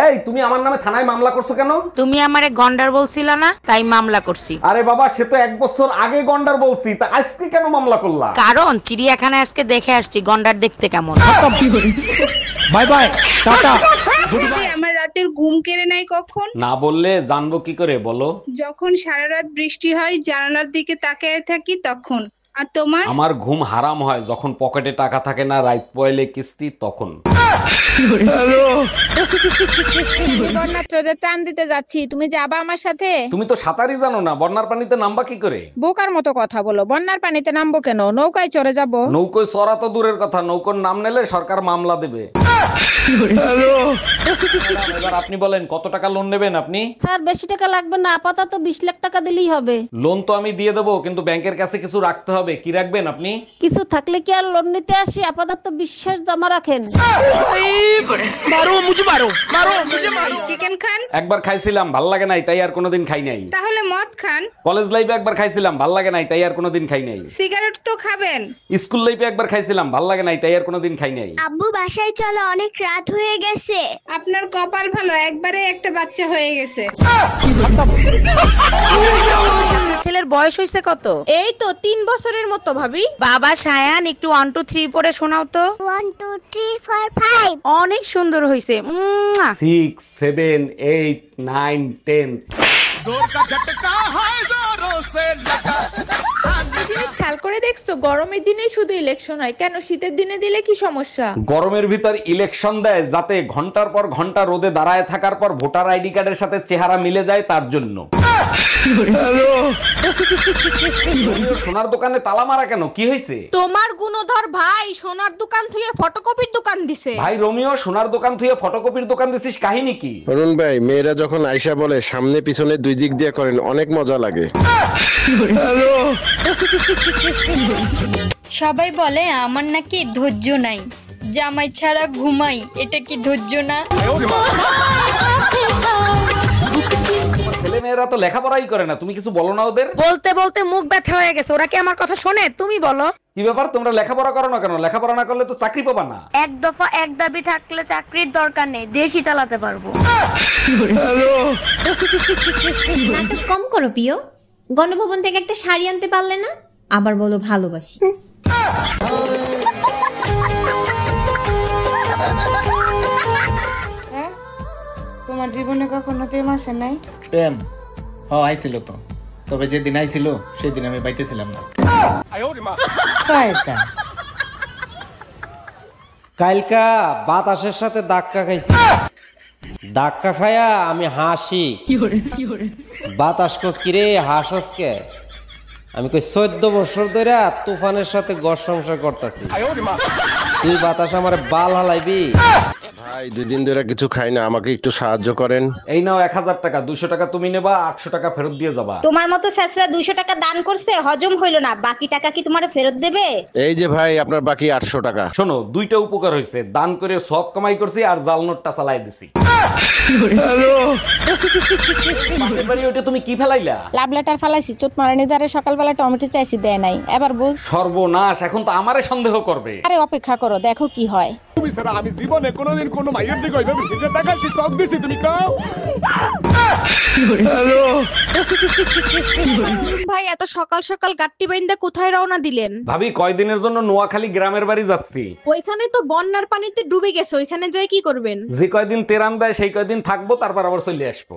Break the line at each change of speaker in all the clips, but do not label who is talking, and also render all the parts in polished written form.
এই তুমি আমার নামে থানায় মামলা করছো কেন?
তুমি আমারে গন্ডার বলছিলা না, তাই মামলা করছি।
আরে বাবা, সে তো 1 বছর আগে গন্ডার বলছি, তা আজকে কেন মামলা করলা?
কারণ চিড়িয়াখানায় আজকে দেখে আসছি গন্ডার দেখতে কেমন।
By bye, tata.
আমার রাতের ঘুম কেড়ে নাই কখন?
না বললে জানবো কি করে, বলো।
যখন সারা রাত বৃষ্টি হয়, জানালার দিকে তাকিয়ে থাকি তখন। আর তোমার?
আমার ঘুম হারাম হয় যখন পকেটে টাকা থাকে না, রাত পয়লে কিস্তি তখন।
বন্যাত্রদের ত্রাণ দিতে যাচ্ছি, তুমি যাবা আমার সাথে?
তুমি তো সাঁতারই জানো না, বন্যার পানিতে নামবা কি করে?
বোকার মতো কথা বলো, বন্যার পানিতে নামবো কেন, নৌকায় চড়ে যাব।
নৌকোয় চড়া তো দূরের কথা, নৌকোর নাম নিলে সরকার মামলা দেবে। এবার আপনি বলেন কত টাকা লোন নেবেন আপনি?
স্যার বেশি টাকা লাগবে না, আপাতত 20 লাখ টাকা দিলেই হবে।
লোন তো আমি দিয়ে দেবো, কিন্তু ব্যাংকের কাছে কিছু রাখতে হবে। কি রাখবেন আপনি?
কিছু থাকলে কি আর লোন নিতে আসি, আপাতত বিশ্বাস জমা রাখেন।
চিকেন খান?
একবার খাইছিলাম, ভাল লাগে নাই, তাই আর কোনোদিন খাই নাই।
তাহলে মদ খান?
কলেজ লাইফে একবার খাইছিলাম, ভাল লাগে নাই, তাই আর কোনোদিন খাই নাই।
সিগারেট তো খাবেন?
স্কুল লাইফে একবার খাইছিলাম, ভাল লাগে নাই, তাই আর কোনোদিন খাই নাই।
আব্বু বাসায় চলো, অনেক রাত হয়ে গেছে।
আপনার কপাল ভালো, একবারে একটা বাচ্চা হয়ে গেছে।
ছেলের বয়স হয়েছে কত?
এই তো 3 বছরের মতো ভাবি।
বাবা সায়ান, একটু 1 2 3 পড়ে শোনাও তো।
1 2 3 4 5।
অনেক সুন্দর হয়েছে।
6 7 8 9 10।
খেয়াল করে দেখছো, গরমের দিনে শুধু ইলেকশন হয় কেন, শীতের দিনে দিলে কি সমস্যা?
গরমের ভিতর ইলেকশন দেয় যাতে ঘন্টার পর ঘন্টা রোদে দাঁড়ায় থাকার পর ভোটার আইডি কার্ডের সাথে চেহারা মিলে যায়, তার জন্য। সোনার দোকানে তালা মারা কেন, কি হয়েছে?
তোমার গুণধর ভাই সোনার দোকান থেকে ফটোকপির দোকান দিছে।
ভাই রোমিও, সোনার দোকান থেকে ফটোকপির দোকান দিছিস, কাহিনী কি?
অরুণ ভাই, মেয়েরা যখন আয়শা বলে সামনে পিছনে 2 দিক দিয়ে করেন, অনেক মজা লাগে।
সবাই বলে আমার নাকি ধৈর্য নাই, জামাই ছাড়া ঘুমাই, এটা কি ধৈর্য না?
ছেলে মেয়েরা তো লেখাপড়াই করে না, তুমি কিছু বলো না ওদের?
বলতে বলতে মুখ ব্যথা হয়ে গেছে, ওরা কি আমার কথা শোনে? তুমি বলো।
কি ব্যাপার, তোমরা লেখাপড়া করো না কেন? লেখাপড়া না করলে তো চাকরি পাবা না।
এক দফা এক দাবি থাকলে চাকরির দরকার নেই, দেশই চালাতে পারবো।
নাটক কম করো প্রিয়, গণভবন থেকে একটা শাড়ি আনতে পারলে না, আবার বলো ভালোবাসি।
তোমার জীবনে কখনো প্রেম আসে নাই?
প্রেম আইছিল তো, তবে যেদিন আইছিল সেদিন আমি পাইতেছিলাম না।
কালকা বাতাসের সাথে ধাক্কা খাইছি, ধাক্কা খায়া আমি হাসি। বাতাস কো কিরে হাসস কে? আমি কই 14 বছর ধরে তুফানের সাথে ঘর সংসার করতেছি, তুই বাতাস আমার বাল হালাইবি?
ভাই 2 দিন ধরে কিছু খাই না, আমাকে একটু সাহায্য করেন।
এই নাও 1000 টাকা, 200 টাকা তুমি নেবা, 800 টাকা ফেরত দিয়ে যাবা।
তোমার মতো স্যাসরা 200 টাকা দান করছে, হজম হইল না, বাকি টাকা কি তোমারে ফেরত দেবে?
এই যে ভাই, আপনার বাকি 800 টাকা।
শোনো, 2টা উপকার হয়েছে, দান করে সব কামাই করছি আর জাল নোটটা চালাই দিছি। পাশের বাড়ি ওটা তুমি কি ফেলাইলা?
লাভ লেটার ফালাইছি, চোট মারানি যারে সকালবেলা টমেটো চাইছি দেয় নাই, এবার বুঝ।
সর্বনাশ, এখন তো আমারে সন্দেহ করবে।
আরে অপেক্ষা করো, দেখো কি হয়।
তুমি স্যার, আমি জীবনে কোনোদিন কোনো মাইয়ের দিকে ওইভাবে সিগারেট দেখাচ্ছি, সব দিছি, তুমি কাও।
ভাই এত সকাল সকাল গাট্টি বাইন্দা কোথায় রওনা দিলেন?
ভাবি, কয়দিনের জন্য নোয়াখালী গ্রামের বাড়ি যাচ্ছি।
ওইখানে তো বন্যার পানিতে ডুবে গেছে, ওইখানে যাই কি করবেন?
যে কয়দিন তেরান দেয় সেই কয়দিন থাকবো, তারপর আবার চলে আসবো।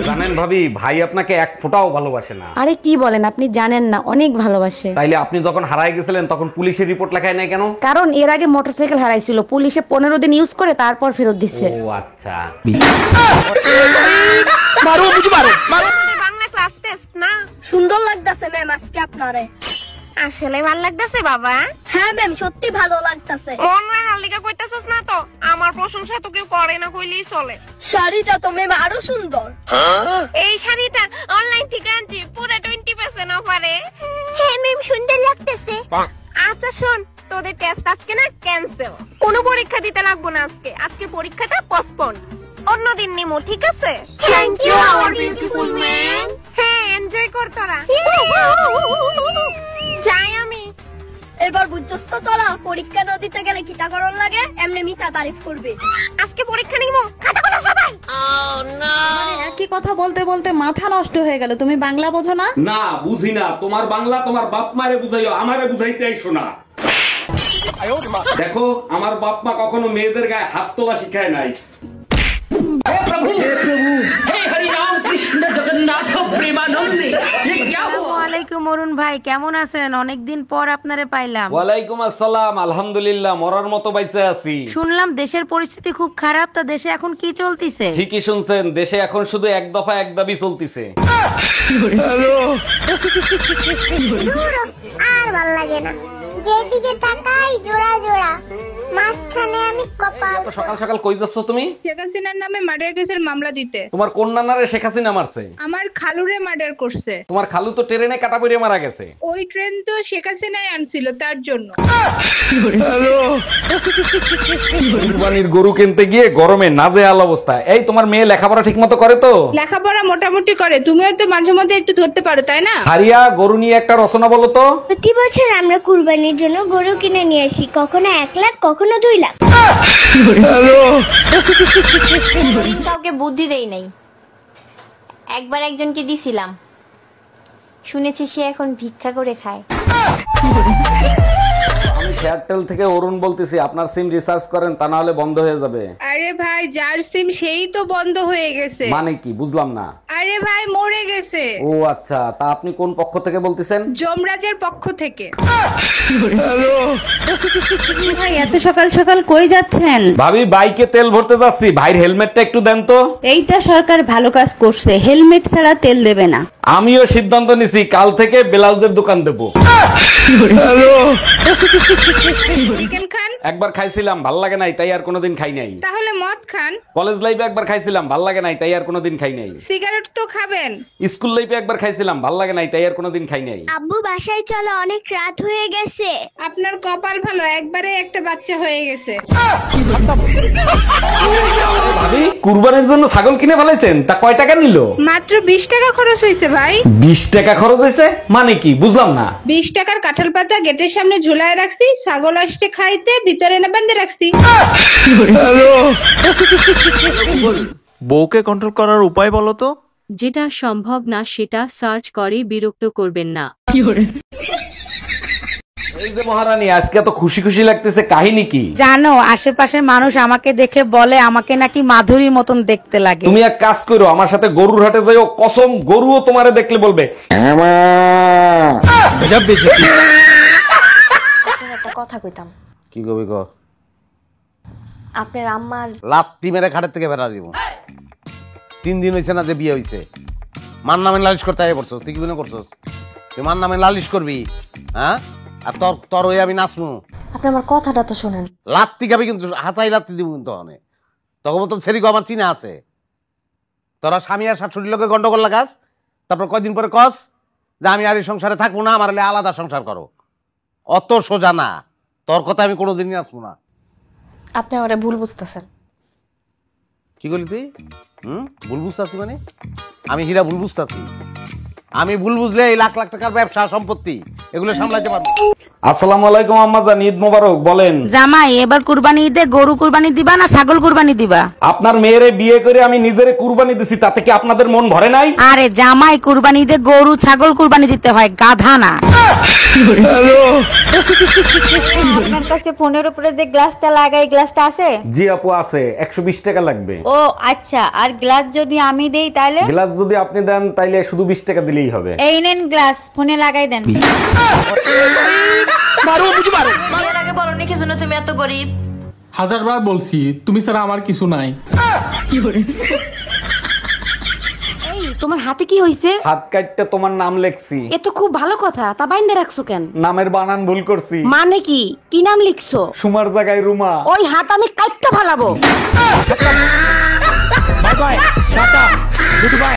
জানেন ভাবি, ভাই আপনাকে 1 ফোঁটাও ভালোবাসে না।
আরে কি বলেন, আপনি জানেন না, অনেক ভালোবাসে।
তাইলে আপনি যখন হারায় গেছিলেন তখন পুলিশের রিপোর্ট লেখায় নাই কেন?
কারণ এর আগে মোটরসাইকেল হারাইছিল, পুলিশে 15 দিন ইউজ করে তারপর ফেরত দিচ্ছে।
ও আচ্ছা।
বাংলা ক্লাস টেস্ট না? সুন্দর লাগতাছে ম্যাম আজকে আপনারে। আসলে ভালো লাগতাছে বাবা? হ্যাঁ ম্যাম, সত্যি ভালো লাগতাছে।
মন রাখার লিগা কইতাছস না তো, আমার প্রশংসা তো কেউ করে না কইলেই চলে।
শাড়িটা তো ম্যাম আরো সুন্দর।
এই শাড়িটা অনলাইন থেকে আনছি, পুরো 20% অফারে।
হ্যাঁ ম্যাম, সুন্দর লাগতাছে।
আচ্ছা শোন, তোদের টেস্ট আজকে না ক্যান্সেল, কোনো পরীক্ষা দিতে লাগবো না আজকে, আজকে পরীক্ষাটা পোস্টপোন, অন্যদিন নিমো, ঠিক আছে?
Thank you our beautiful ma'am.
হ্যাঁ, এনজয় কর তোরা। যাই আমি।
এবার বুঝছস তো তোরা পরীক্ষা না দিতে গেলে কিটা করন লাগে এমনি মিছা তারিফ করবে।
আজকে পরীক্ষা নিমু, খাতা খোলো সবাই।
একই কথা বলতে বলতে মাথা নষ্ট হয়ে গেল। তুমি বাংলা বোঝো না?
না বুঝি না, তোমার বাংলা তোমার বাপ মারে বুঝাইও, আমারে বুঝাইতে আইসো না। দেখো আমার বাপ মা কখনো মেয়েদের গায়ে হাত তোলা শিখায় নাই।
ওয়ালাইকুম অরুণ ভাই, কেমন আছেন? অনেকদিন পর আপনারে পাইলাম।
ওয়ালাইকুম আসসালাম, আলহামদুলিল্লাহ মরার মতো বাইসে আছি।
শুনলাম দেশের পরিস্থিতি খুব খারাপ, তা দেশে এখন কি চলতিছে?
ঠিকই শুনছেন, দেশে এখন শুধু এক দফা এক দাবি চলতিছে।
আর ভাল লাগে না, যেদিকে তাকাই জোড়া জোড়া, মাঝখানে আমি কপাল।
তো সকাল সকাল কই যাচ্ছ তুমি?
শেখ হাসিনার নামে মার্ডার কেসের মামলা দিতে।
তোমার কোন নানারে শেখ হাসিনা মারছে?
আমার খালুরে মার্ডার করছে।
তোমার খালু তো ট্রেনে কাটা পড়ে মারা গেছে।
ওই ট্রেন তো শেখ হাসিনাই আনছিল, তার জন্য।
কুরবানির গরু কিনতে গিয়ে গরমে নাজেহাল অবস্থা। এই তোমার মেয়ে লেখাপড়া ঠিক মতো করে তো?
লেখাপড়া মোটামুটি করে, তুমিও তো মাঝে মধ্যে একটু ধরতে পারো, তাই না?
হারিয়া গরু নিয়ে একটা রচনা বলো তো।
প্রতি বছর আমরা কুরবানির জন্য গরু কিনে নিয়ে আসি, কখনো 1 লাখ কখনো 2 লাখ।
কাউকে বুদ্ধি দেই নাই, একবার একজনকে দিছিলাম, শুনেছি সে এখন ভিক্ষা করে খায়।
আমি এয়ারটেল থেকে অরুণ বলতেছি, আপনার সিম রিচার্জ করেন, তা না হলে বন্ধ হয়ে যাবে।
আরে ভাই, যার সিম সেই তো বন্ধ হয়ে গেছে।
মানে কি বুঝলাম না।
আরে ভাই মরে গেছে।
ও আচ্ছা, তা আপনি কোন পক্ষ থেকে বলতেছেন?
যমরাজের পক্ষ থেকে।
ভাই এত সকাল সকাল কই যাচ্ছেন?
ভাবি বাইকে তেল ভরতে যাচ্ছি, ভাইয়ের হেলমেটটা একটু দেন তো।
এইটা সরকার ভালো কাজ করছে, হেলমেট ছাড়া তেল দেবে না।
আমিও সিদ্ধান্ত নিছি, কাল থেকে ব্লাউজের দোকান দেবো।
চিকেন খান?
একবার খাইছিলাম, ভাল লাগে নাই, তাই আর কোনোদিন খাই নাই।
তাহলে মদ খান?
কলেজ লাইফে একবার খাইছিলাম, ভাল লাগে নাই, তাই আর কোনোদিন খাই নাই।
সিগারেট তো খাবেন?
স্কুল লাইফে একবার খাইছিলাম, ভাল লাগে নাই, তাই আর কোনোদিন খাই নাই।
আব্বু বাসায় চলো, অনেক রাত হয়ে গেছে।
আপনার কপাল ভালো, একবারে একটা বাচ্চা হয়ে গেছে।
ভাবি কুরবানির জন্য ছাগল কিনে ফেলাইছেন, তা কয় টাকা নিল?
মাত্র 20 টাকা খরচ হয়েছে ভাই।
20 টাকা খরচ হয়েছে মানে কি বুঝলাম না।
20 টাকার কাঁঠাল পাতা গেটের সামনে ঝুলায় রাখছি, ছাগল আসছে খাইতে, ভিতরে না বেঁধে রাখছি।
বউকে কন্ট্রোল করার উপায় বলো তো।
যেটা সম্ভব না সেটা সার্চ করে বিরক্ত করবেন না।
এই যে মহারানী, আজকে তো খুশি খুশি লাগতেছে, কাহিনী কি?
জানো, আশেপাশের মানুষ আমাকে দেখে বলে আমাকে নাকি মাধুরীর মতন দেখতে লাগে।
তুমি এক কাজ করো, আমার সাথে গরুর হাটে যাইও, কসম গরুও তোমারে দেখলে বলবে।
একটা কথা কইতাম।
কি কবি ক?
আপনার আম্মার
লাত্তি মেরে খাটের থেকে বেড়া দিব। 3 দিন হয়েছে না যে বিয়ে হয়েছে, মান নামে লালিশ করতে আগে পড়ছস। তুই কি মনে করছস তুই মান নামে লালিশ করবি? হ্যাঁ, আর তোর হয়ে আমি নাচমু?
আপনি আমার কথাটা তো শোনেন।
লাত্তি খাবি কিন্তু, হাঁচাই লাত্তি দিব কিন্তু। তখন তো ছেড়িগো আমার চিনা আছে। তোরা স্বামী আর শাশুড়ির লোকে গন্ডগোল লাগাস, তারপর কয়দিন পরে কস যে আমি আর এই সংসারে থাকবো না, আমার আলাদা সংসার করো। অত সোজা না, তোর কথা আমি কোনোদিনই আসবো না।
আপনি আমারে ভুল বুঝতেছেন।
কি করলি তুই? ভুল বুঝতেছি মানে? আমি হীরা ভুল বুঝতেছি? আমি ভুল বুঝলে এই লাখ লাখ টাকার ব্যবসা সম্পত্তি এগুলো সামলাতে পারবো।
আসসালামু আলাইকুম আম্মাজান, ঈদ মোবারক। বলেন
জামাই, এবার কুরবানি ঈদে গরু কুরবানি দিবা না ছাগল কুরবানি দিবা?
আপনার মেয়েরে বিয়ে করে আমি নিজেরে কুরবানি দিছি, তাতে কি আপনাদের মন ভরে নাই?
আরে জামাই, কুরবানি ঈদে গরু ছাগল কুরবানি দিতে হয়, গাধা না।
আপনার কাছে ফোনের উপরে যে গ্লাসটা লাগাই, গ্লাসটা আছে?
জি আপু আছে, 120 টাকা লাগবে।
ও আচ্ছা, আর গ্লাস যদি আমি দেই তাহলে?
গ্লাস যদি আপনি দেন তাইলে শুধু 20 টাকা দিলেই হবে।
এই নেন গ্লাস, ফোনে লাগাই দেন।
মারো বুঝি মারো।
বিয়ের আগে বলনি কি জন্য তুমি এত গরিব?
1000 বার বলছি, তুমি ছাড়া আমার কিছু নাই। কি করে?
এই তোমার হাতে কি হইছে?
হাত কাটতে তোমার নাম লেখছি।
এ তো খুব ভালো কথা, তা বাইন্দে রাখছো কেন?
নামের বানান ভুল করছি।
মানে কি? কি নাম লিখছো?
সুমার জায়গায় রুমা।
ওই হাত আমি কাটতে ফালাবো।
Bye bye, tata, good by.